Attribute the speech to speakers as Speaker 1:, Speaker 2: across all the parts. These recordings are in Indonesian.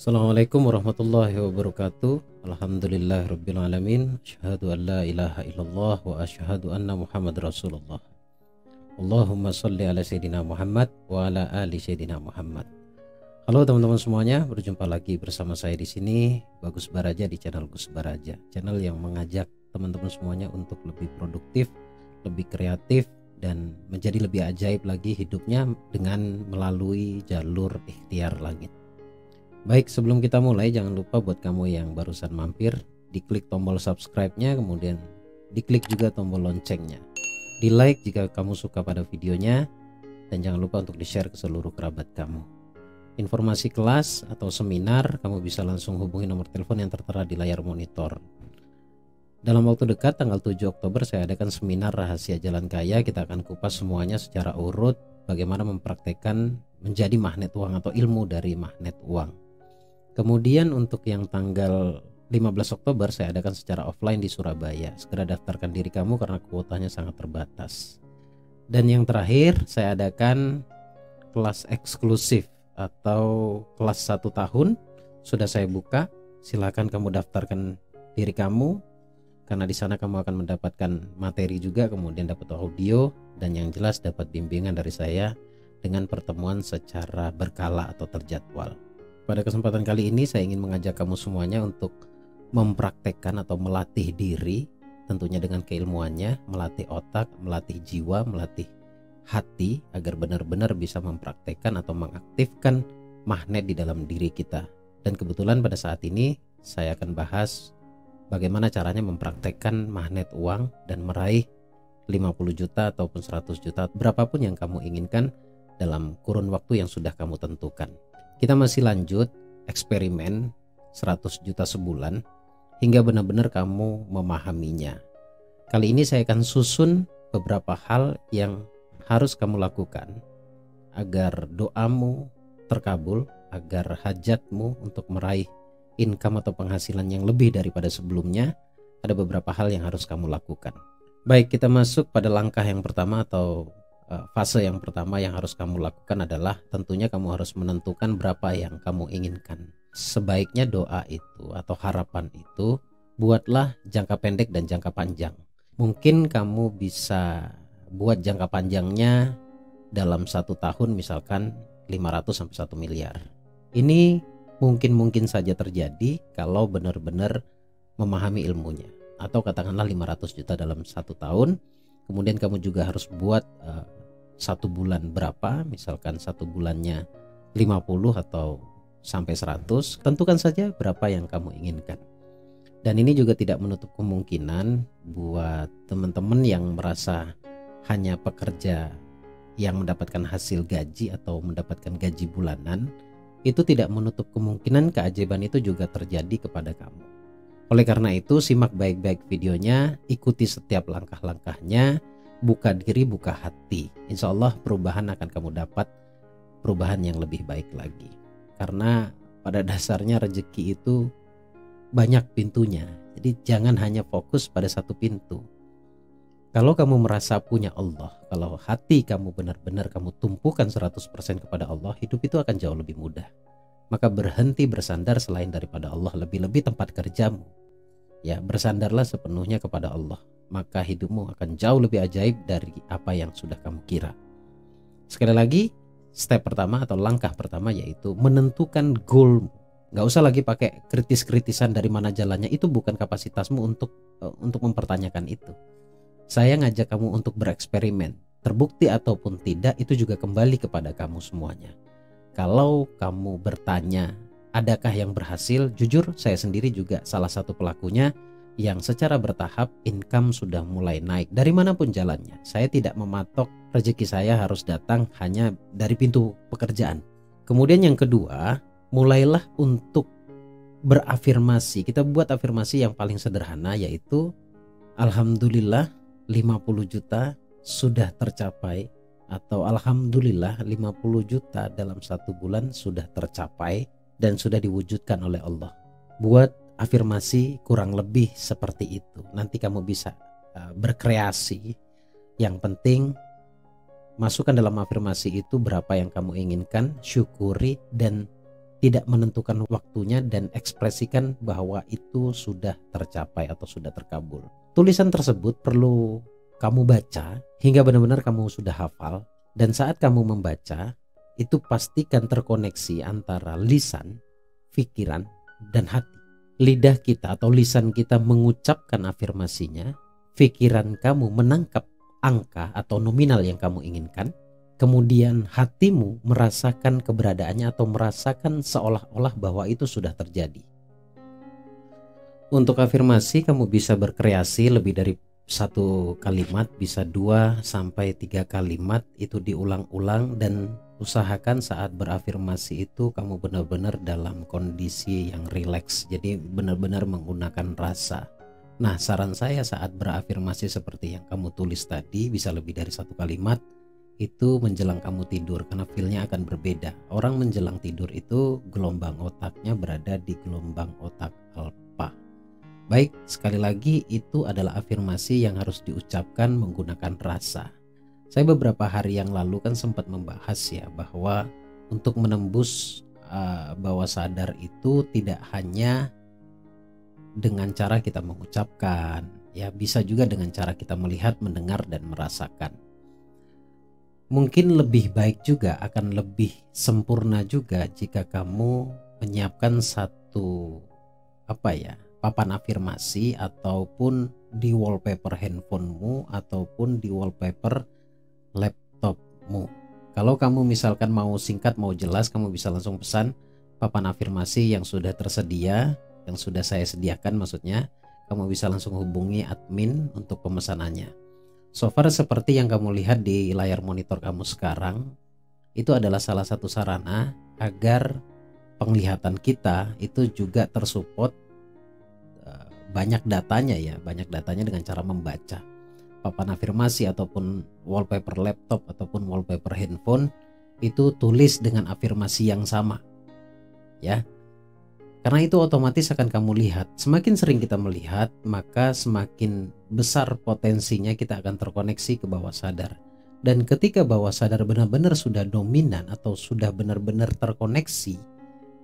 Speaker 1: Assalamualaikum warahmatullahi wabarakatuh. Alhamdulillahirabbil alamin. Asyhadu an la ilaha illallah wa asyhadu anna Muhammad Rasulullah. Allahumma shalli ala sayyidina Muhammad wa ala ali sayyidina Muhammad. Halo teman-teman semuanya, berjumpa lagi bersama saya di sini Bagus Baraja di channel Gus Baraja, channel yang mengajak teman-teman semuanya untuk lebih produktif, lebih kreatif dan menjadi lebih ajaib lagi hidupnya dengan melalui jalur ikhtiar langit. Baik, sebelum kita mulai, jangan lupa buat kamu yang barusan mampir, diklik tombol subscribe-nya, kemudian diklik juga tombol loncengnya. Di like jika kamu suka pada videonya, dan jangan lupa untuk di-share ke seluruh kerabat kamu. Informasi kelas atau seminar, kamu bisa langsung hubungi nomor telepon yang tertera di layar monitor. Dalam waktu dekat, tanggal 7 Oktober, saya adakan seminar Rahasia Jalan Kaya. Kita akan kupas semuanya secara urut, bagaimana mempraktekkan menjadi magnet uang atau ilmu dari magnet uang. Kemudian untuk yang tanggal 15 Oktober saya adakan secara offline di Surabaya. Segera daftarkan diri kamu karena kuotanya sangat terbatas. Dan yang terakhir saya adakan kelas eksklusif atau kelas 1 tahun sudah saya buka. Silakan kamu daftarkan diri kamu karena di sana kamu akan mendapatkan materi juga, kemudian dapat audio dan yang jelas dapat bimbingan dari saya dengan pertemuan secara berkala atau terjadwal. Pada kesempatan kali ini saya ingin mengajak kamu semuanya untuk mempraktekkan atau melatih diri, tentunya dengan keilmuannya, melatih otak, melatih jiwa, melatih hati agar benar-benar bisa mempraktekkan atau mengaktifkan magnet di dalam diri kita. Dan kebetulan pada saat ini saya akan bahas bagaimana caranya mempraktekkan magnet uang dan meraih 50 juta ataupun 100 juta, berapapun yang kamu inginkan dalam kurun waktu yang sudah kamu tentukan. Kita masih lanjut eksperimen 100 juta sebulan hingga benar-benar kamu memahaminya. Kali ini saya akan susun beberapa hal yang harus kamu lakukan agar doamu terkabul, agar hajatmu untuk meraih income atau penghasilan yang lebih daripada sebelumnya. Ada beberapa hal yang harus kamu lakukan. Baik, kita masuk pada langkah yang pertama atau fase yang pertama yang harus kamu lakukan adalah tentunya kamu harus menentukan berapa yang kamu inginkan. Sebaiknya doa itu atau harapan itu buatlah jangka pendek dan jangka panjang. Mungkin kamu bisa buat jangka panjangnya dalam 1 tahun misalkan 500 sampai 1 miliar. Ini mungkin saja terjadi kalau benar-benar memahami ilmunya. Atau katakanlah 500 juta dalam 1 tahun. Kemudian kamu juga harus buat 1 bulan berapa, misalkan 1 bulannya 50 atau sampai 100. Tentukan saja berapa yang kamu inginkan. Dan ini juga tidak menutup kemungkinan buat teman-teman yang merasa hanya pekerja yang mendapatkan hasil gaji atau mendapatkan gaji bulanan, itu tidak menutup kemungkinan keajaiban itu juga terjadi kepada kamu. Oleh karena itu simak baik-baik videonya, ikuti setiap langkah-langkahnya, buka diri, buka hati. Insya Allah perubahan akan kamu dapat, perubahan yang lebih baik lagi. Karena pada dasarnya rezeki itu banyak pintunya, jadi jangan hanya fokus pada satu pintu. Kalau kamu merasa punya Allah, kalau hati kamu benar-benar kamu tumpukan 100% kepada Allah, hidup itu akan jauh lebih mudah. Maka berhenti bersandar selain daripada Allah, lebih-lebih tempat kerjamu. Ya, bersandarlah sepenuhnya kepada Allah. Maka hidupmu akan jauh lebih ajaib dari apa yang sudah kamu kira. Sekali lagi, step pertama atau langkah pertama yaitu menentukan goal. Gak usah lagi pakai kritis-kritisan dari mana jalannya, itu bukan kapasitasmu untuk mempertanyakan itu. Saya ngajak kamu untuk bereksperimen. Terbukti ataupun tidak, itu juga kembali kepada kamu semuanya. Kalau kamu bertanya, adakah yang berhasil? Jujur, saya sendiri juga salah satu pelakunya yang secara bertahap income sudah mulai naik. Dari manapun jalannya, saya tidak mematok rezeki saya harus datang hanya dari pintu pekerjaan. Kemudian yang kedua, mulailah untuk berafirmasi. Kita buat afirmasi yang paling sederhana yaitu Alhamdulillah 50 juta sudah tercapai. Atau Alhamdulillah 50 juta dalam 1 bulan sudah tercapai dan sudah diwujudkan oleh Allah. Buat afirmasi kurang lebih seperti itu. Nanti kamu bisa berkreasi. Yang penting masukkan dalam afirmasi itu berapa yang kamu inginkan, syukuri dan tidak menentukan waktunya dan ekspresikan bahwa itu sudah tercapai atau sudah terkabul. Tulisan tersebut perlu kamu baca hingga benar-benar kamu sudah hafal, dan saat kamu membaca itu pastikan terkoneksi antara lisan, pikiran, dan hati. Lidah kita atau lisan kita mengucapkan afirmasinya, pikiran kamu menangkap angka atau nominal yang kamu inginkan, kemudian hatimu merasakan keberadaannya atau merasakan seolah-olah bahwa itu sudah terjadi. Untuk afirmasi kamu bisa berkreasi lebih dari satu kalimat, bisa 2 sampai 3 kalimat, itu diulang-ulang, dan usahakan saat berafirmasi itu kamu benar-benar dalam kondisi yang rileks, jadi benar-benar menggunakan rasa. Nah, saran saya saat berafirmasi seperti yang kamu tulis tadi, bisa lebih dari satu kalimat, itu menjelang kamu tidur, karena feel-nya akan berbeda. Orang menjelang tidur itu gelombang otaknya berada di gelombang otak alfa. Baik, sekali lagi itu adalah afirmasi yang harus diucapkan menggunakan rasa. Saya beberapa hari yang lalu kan sempat membahas ya bahwa untuk menembus bawah sadar itu tidak hanya dengan cara kita mengucapkan, ya bisa juga dengan cara kita melihat, mendengar, dan merasakan. Mungkin lebih baik juga, akan lebih sempurna juga jika kamu menyiapkan satu papan afirmasi ataupun di wallpaper handphonemu ataupun di wallpaper laptopmu. Kalau kamu misalkan mau singkat, mau jelas, kamu bisa langsung pesan papan afirmasi yang sudah tersedia, yang sudah saya sediakan maksudnya. Kamu bisa langsung hubungi admin untuk pemesanannya. So far seperti yang kamu lihat di layar monitor kamu sekarang, itu adalah salah satu sarana agar penglihatan kita itu juga tersupport banyak datanya dengan cara membaca. Papan afirmasi ataupun wallpaper laptop ataupun wallpaper handphone itu tulis dengan afirmasi yang sama, ya. Karena itu otomatis akan kamu lihat. Semakin sering kita melihat, maka semakin besar potensinya kita akan terkoneksi ke bawah sadar. Dan ketika bawah sadar benar-benar sudah dominan atau sudah benar-benar terkoneksi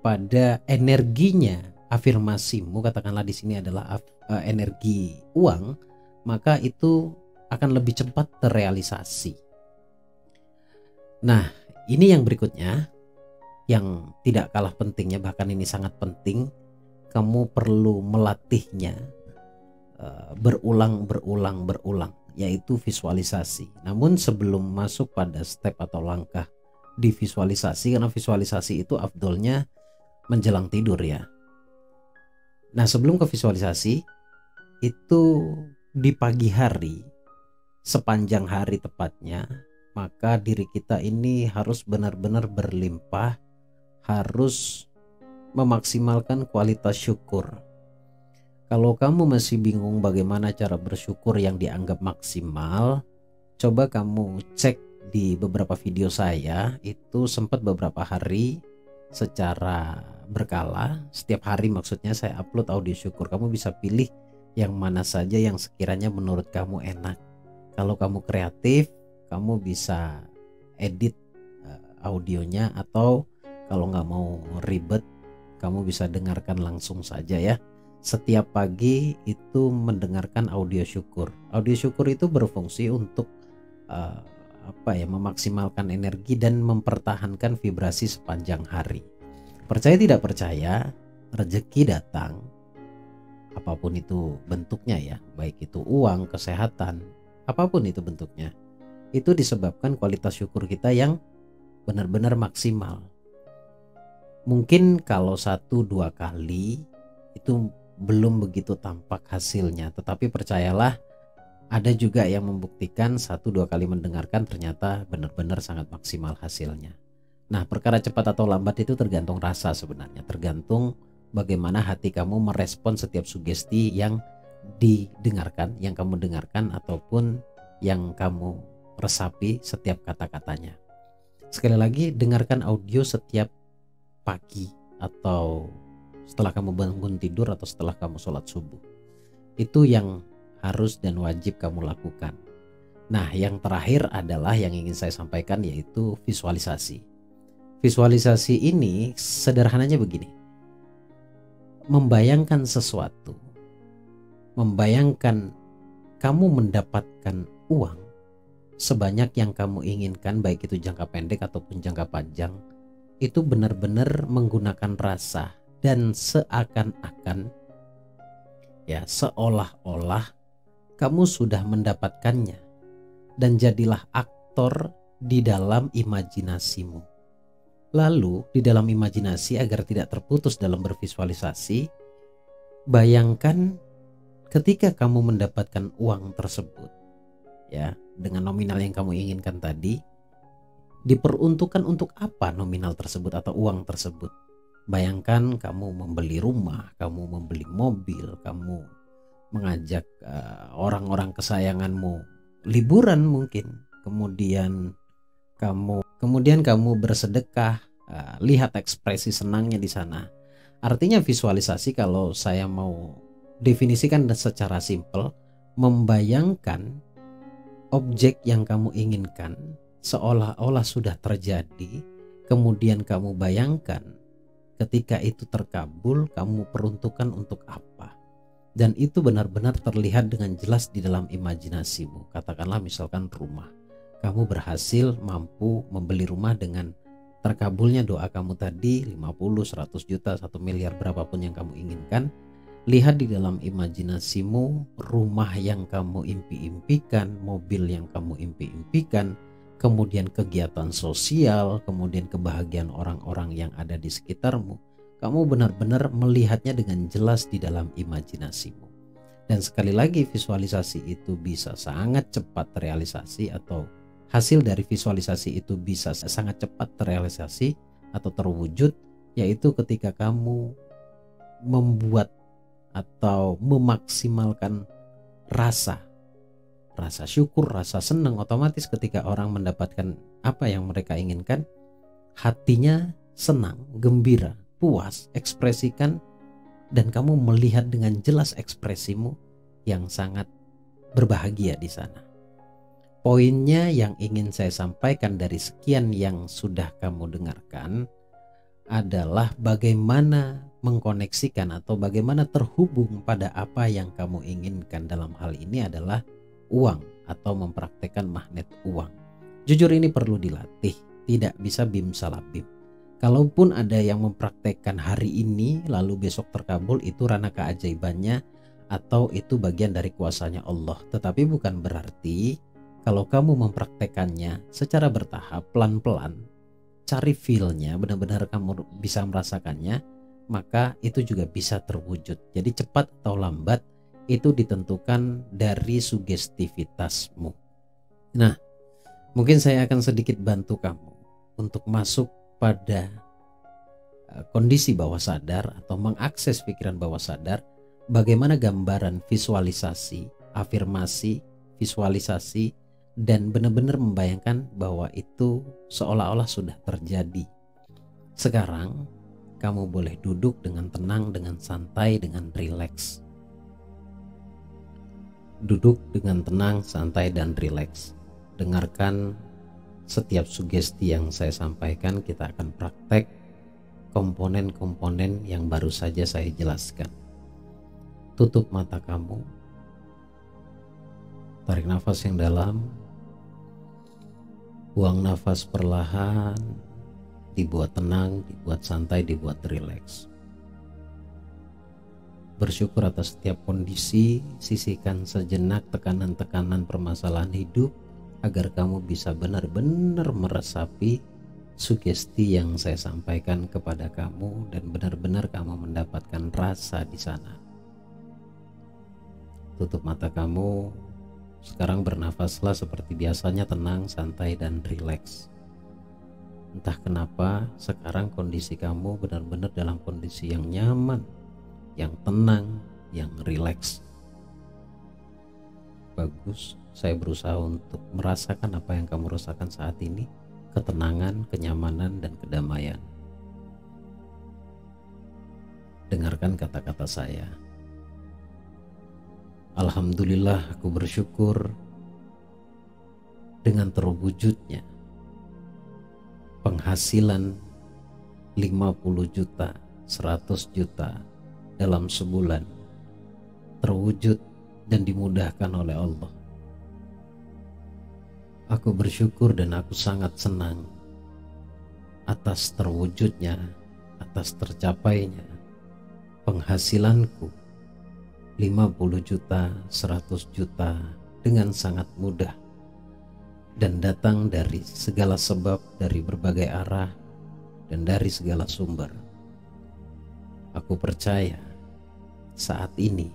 Speaker 1: pada energinya afirmasimu, katakanlah di sini adalah energi uang, maka itu akan lebih cepat terrealisasi. Nah, ini yang berikutnya yang tidak kalah pentingnya, bahkan ini sangat penting, kamu perlu melatihnya berulang, yaitu visualisasi. Namun sebelum masuk pada step atau langkah di visualisasi, karena visualisasi itu afdolnya menjelang tidur ya. Nah, sebelum ke visualisasi itu di pagi hari, sepanjang hari tepatnya, maka diri kita ini harus benar-benar berlimpah, harus memaksimalkan kualitas syukur. Kalau kamu masih bingung bagaimana cara bersyukur yang dianggap maksimal, coba kamu cek di beberapa video saya, itu sempat beberapa hari secara berkala, setiap hari maksudnya saya upload audio syukur. Kamu bisa pilih yang mana saja yang sekiranya menurut kamu enak. Kalau kamu kreatif, kamu bisa edit audionya, atau kalau nggak mau ribet, kamu bisa dengarkan langsung saja ya. Setiap pagi itu mendengarkan audio syukur. Audio syukur itu berfungsi untuk memaksimalkan energi dan mempertahankan vibrasi sepanjang hari. Percaya tidak percaya, rezeki datang, apapun itu bentuknya ya, baik itu uang, kesehatan, apapun itu bentuknya, itu disebabkan kualitas syukur kita yang benar-benar maksimal. Mungkin kalau 1-2 kali itu belum begitu tampak hasilnya, tetapi percayalah, ada juga yang membuktikan 1-2 kali mendengarkan ternyata benar-benar sangat maksimal hasilnya. Nah, perkara cepat atau lambat itu tergantung rasa sebenarnya, tergantung bagaimana hati kamu merespon setiap sugesti yang didengarkan, yang kamu dengarkan ataupun yang kamu resapi setiap kata-katanya. Sekali lagi, dengarkan audio setiap pagi atau setelah kamu bangun tidur atau setelah kamu sholat subuh. Itu yang harus dan wajib kamu lakukan. Nah, yang terakhir adalah yang ingin saya sampaikan, yaitu visualisasi. Visualisasi ini sederhananya begini. Membayangkan sesuatu, membayangkan kamu mendapatkan uang sebanyak yang kamu inginkan, baik itu jangka pendek ataupun jangka panjang, itu benar-benar menggunakan rasa dan seakan-akan, ya, seolah-olah kamu sudah mendapatkannya, dan jadilah aktor di dalam imajinasimu. Lalu di dalam imajinasi, agar tidak terputus dalam bervisualisasi, bayangkan ketika kamu mendapatkan uang tersebut, ya, dengan nominal yang kamu inginkan tadi, diperuntukkan untuk apa nominal tersebut atau uang tersebut. Bayangkan kamu membeli rumah, kamu membeli mobil, kamu mengajak orang-orang kesayanganmu liburan mungkin, kemudian kamu bersedekah, lihat ekspresi senangnya di sana. Artinya visualisasi, kalau saya mau definisikan secara simpel, membayangkan objek yang kamu inginkan seolah-olah sudah terjadi, kemudian kamu bayangkan ketika itu terkabul, kamu peruntukkan untuk apa. Dan itu benar-benar terlihat dengan jelas di dalam imajinasimu. Katakanlah misalkan rumah, kamu berhasil mampu membeli rumah dengan terkabulnya doa kamu tadi, 50, 100 juta, 1 miliar, berapapun yang kamu inginkan. Lihat di dalam imajinasimu rumah yang kamu impi-impikan, mobil yang kamu impi-impikan, kemudian kegiatan sosial, kemudian kebahagiaan orang-orang yang ada di sekitarmu. Kamu benar-benar melihatnya dengan jelas di dalam imajinasimu. Dan sekali lagi, visualisasi itu bisa sangat cepat terrealisasi, atau hasil dari visualisasi itu bisa sangat cepat terrealisasi atau terwujud, yaitu ketika kamu membuat atau memaksimalkan rasa syukur, rasa senang. Otomatis ketika orang mendapatkan apa yang mereka inginkan, hatinya senang, gembira, puas, ekspresikan, dan kamu melihat dengan jelas ekspresimu yang sangat berbahagia di sana. Poinnya yang ingin saya sampaikan dari sekian yang sudah kamu dengarkan adalah bagaimana mengkoneksikan atau bagaimana terhubung pada apa yang kamu inginkan. Dalam hal ini adalah uang atau mempraktekkan magnet uang. Jujur ini perlu dilatih, tidak bisa bim salah bim. Kalaupun ada yang mempraktekkan hari ini lalu besok terkabul, itu ranah keajaibannya atau itu bagian dari kuasanya Allah. Tetapi bukan berarti kalau kamu mempraktekannya secara bertahap, pelan-pelan, cari feel-nya, benar-benar kamu bisa merasakannya, maka itu juga bisa terwujud. Jadi cepat atau lambat itu ditentukan dari sugestivitasmu. Nah, mungkin saya akan sedikit bantu kamu untuk masuk pada kondisi bawah sadar atau mengakses pikiran bawah sadar, bagaimana gambaran visualisasi, afirmasi, visualisasi, dan benar-benar membayangkan bahwa itu seolah-olah sudah terjadi. Sekarang kamu boleh duduk dengan tenang, dengan santai, dengan rileks. Duduk dengan tenang, santai, dan rileks. Dengarkan setiap sugesti yang saya sampaikan. Kita akan praktek komponen-komponen yang baru saja saya jelaskan. Tutup mata kamu, tarik nafas yang dalam, buang nafas perlahan, dibuat tenang, dibuat santai, dibuat rileks. Bersyukur atas setiap kondisi, sisihkan sejenak tekanan-tekanan permasalahan hidup, agar kamu bisa benar-benar meresapi sugesti yang saya sampaikan kepada kamu dan benar-benar kamu mendapatkan rasa di sana. Tutup mata kamu. Sekarang bernafaslah seperti biasanya, tenang, santai, dan rileks. Entah kenapa sekarang kondisi kamu benar-benar dalam kondisi yang nyaman, yang tenang, yang rileks. Bagus, saya berusaha untuk merasakan apa yang kamu rasakan saat ini, ketenangan, kenyamanan, dan kedamaian. Dengarkan kata-kata saya. Alhamdulillah, aku bersyukur dengan terwujudnya penghasilan 50 juta, 100 juta dalam sebulan terwujud dan dimudahkan oleh Allah. Aku bersyukur dan aku sangat senang atas terwujudnya, atas tercapainya penghasilanku 50 juta, 100 juta dengan sangat mudah dan datang dari segala sebab, dari berbagai arah dan dari segala sumber. Aku percaya saat ini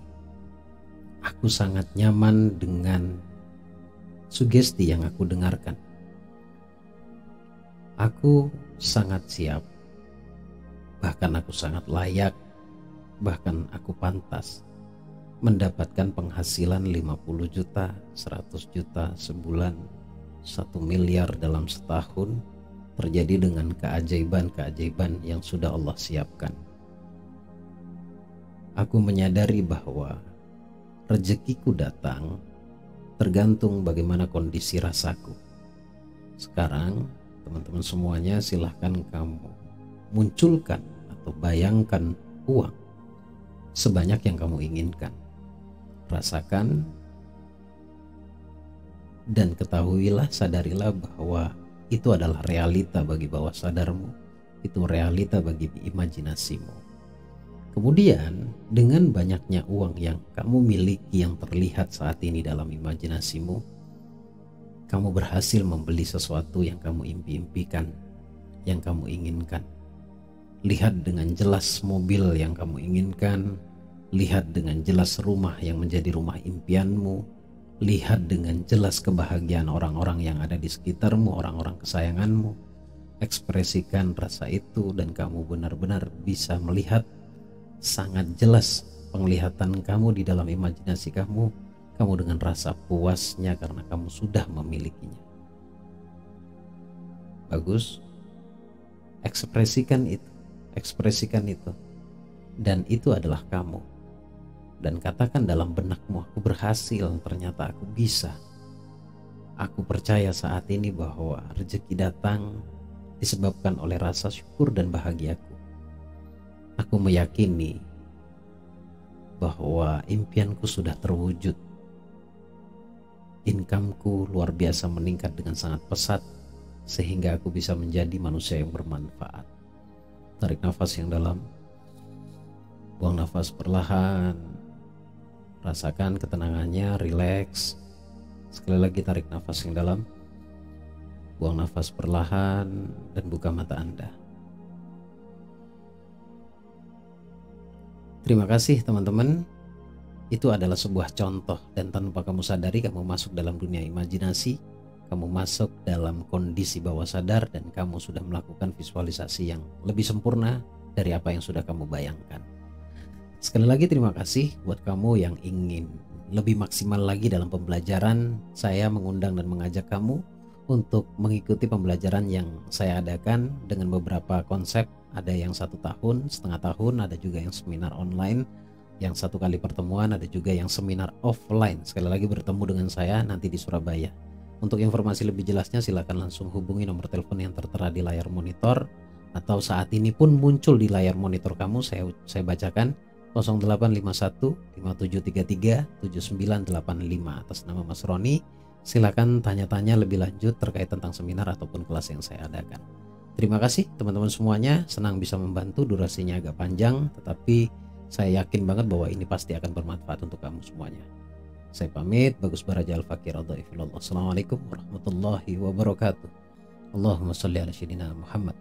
Speaker 1: aku sangat nyaman dengan sugesti yang aku dengarkan. Aku sangat siap, bahkan aku sangat layak, bahkan aku pantas mendapatkan penghasilan 50 juta, 100 juta sebulan, 1 miliar dalam setahun, terjadi dengan keajaiban-keajaiban yang sudah Allah siapkan. Aku menyadari bahwa rezekiku datang tergantung bagaimana kondisi rasaku. Sekarang teman-teman semuanya, silahkan kamu munculkan atau bayangkan uang sebanyak yang kamu inginkan. Rasakan dan ketahuilah, sadarilah bahwa itu adalah realita bagi bawah sadarmu, itu realita bagi imajinasimu. Kemudian dengan banyaknya uang yang kamu miliki yang terlihat saat ini dalam imajinasimu, kamu berhasil membeli sesuatu yang kamu impi-impikan, yang kamu inginkan. Lihat dengan jelas mobil yang kamu inginkan, lihat dengan jelas rumah yang menjadi rumah impianmu, lihat dengan jelas kebahagiaan orang-orang yang ada di sekitarmu, orang-orang kesayanganmu. Ekspresikan rasa itu dan kamu benar-benar bisa melihat sangat jelas penglihatan kamu di dalam imajinasi kamu dengan rasa puasnya karena kamu sudah memilikinya. Bagus. Ekspresikan itu, dan itu adalah kamu. Dan katakan dalam benakmu, aku berhasil, ternyata aku bisa. Aku percaya saat ini bahwa rezeki datang disebabkan oleh rasa syukur dan bahagiaku. Aku meyakini bahwa impianku sudah terwujud. Incomeku luar biasa meningkat dengan sangat pesat, sehingga aku bisa menjadi manusia yang bermanfaat. Tarik nafas yang dalam, buang nafas perlahan, rasakan ketenangannya, rileks. Sekali lagi tarik nafas yang dalam, buang nafas perlahan, dan buka mata Anda. Terima kasih teman-teman. Itu adalah sebuah contoh, dan tanpa kamu sadari kamu masuk dalam dunia imajinasi, kamu masuk dalam kondisi bawah sadar, dan kamu sudah melakukan visualisasi yang lebih sempurna dari apa yang sudah kamu bayangkan. Sekali lagi terima kasih buat kamu yang ingin lebih maksimal lagi dalam pembelajaran. Saya mengundang dan mengajak kamu untuk mengikuti pembelajaran yang saya adakan dengan beberapa konsep. Ada yang 1 tahun, setengah tahun, ada juga yang seminar online, yang 1 kali pertemuan, ada juga yang seminar offline. Sekali lagi bertemu dengan saya nanti di Surabaya. Untuk informasi lebih jelasnya silakan langsung hubungi nomor telepon yang tertera di layar monitor, atau saat ini pun muncul di layar monitor kamu. Saya bacakan 0851 5733 7985 atas nama Mas Roni. Silakan tanya-tanya lebih lanjut terkait tentang seminar ataupun kelas yang saya adakan. Terima kasih teman-teman semuanya, senang bisa membantu. Durasinya agak panjang, tetapi saya yakin banget bahwa ini pasti akan bermanfaat untuk kamu semuanya. Saya pamit, Bagus Baraja Al-Fakir. Assalamualaikum warahmatullahi wabarakatuh. Allahumma sholli ala sayyidina Muhammad.